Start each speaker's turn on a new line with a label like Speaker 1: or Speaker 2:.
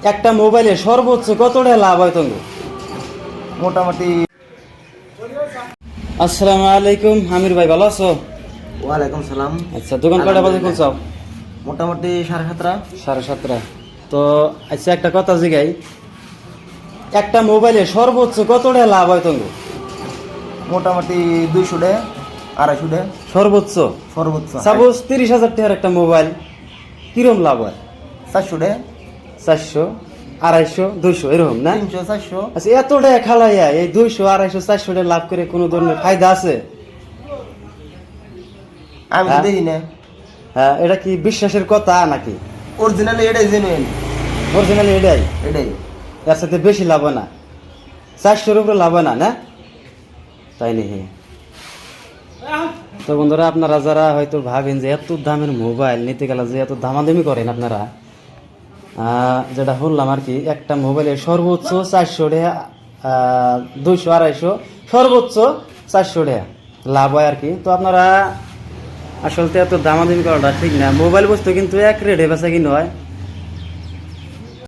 Speaker 1: একটা মোবাইলে সর্বোচ্চ কত টাকা লাভ হয় তোমার?
Speaker 2: মোটামুটি।
Speaker 1: আসসালামু আলাইকুম আমির ভাই, ভালো আছো?
Speaker 2: ওয়ালাইকুম সালাম।
Speaker 1: আচ্ছা, দোকান কয়টা বাজে খুলছো?
Speaker 2: মোটামুটি 7:30।
Speaker 1: 7:30। তো আচ্ছা, একটা কথা জিগাই, একটা মোবাইলে সর্বোচ্চ কত টাকা লাভ হয় তোমার?
Speaker 2: মোটামুটি 200 টাকা 250 টাকা
Speaker 1: সর্বোচ্চ।
Speaker 2: সর্বোচ্চ।
Speaker 1: সাপোজ 30,000 টাকার একটা মোবাইল, কিরম লাভ হয়?
Speaker 2: 400 টাকা
Speaker 1: 400, 250, 200 এরকম না?
Speaker 2: 300 400।
Speaker 1: আচ্ছা, এত টাকা খালাইয়া এই 200, 250, 400 টাকা লাভ করে কোনো ধরনের ফায়দা আছে?
Speaker 2: আমি তো
Speaker 1: হ্যাঁ?
Speaker 2: দেখি না।
Speaker 1: হ্যাঁ, এটা কি বিশ্বাসের কথা নাকি?
Speaker 2: অরিজিনালি এটাই জেনুইন।
Speaker 1: অরিজিনালি এটাই?
Speaker 2: এটাই।
Speaker 1: এর সাথে বেশি লাভ হয় না, 400-র উপরে লাভ হয় না, না তাই নাকি? তো বন্ধুরা, আপনারা যারা হয়তো ভাবেন যে এত দামের মোবাইল নিতে গেলে যে এত দামাদামি করেন আপনারা, যেটা বললাম আর কি, একটা মোবাইলের সর্বোচ্চ 400 টাকা, 200, 250, সর্বোচ্চ 400 টাকা লাভ হয় আর কি। তো আপনারা আসলে এত দামাদামি করাটা ঠিক না। মোবাইল বস্তু কিন্তু এক রেটে বেচা কিনে হয়,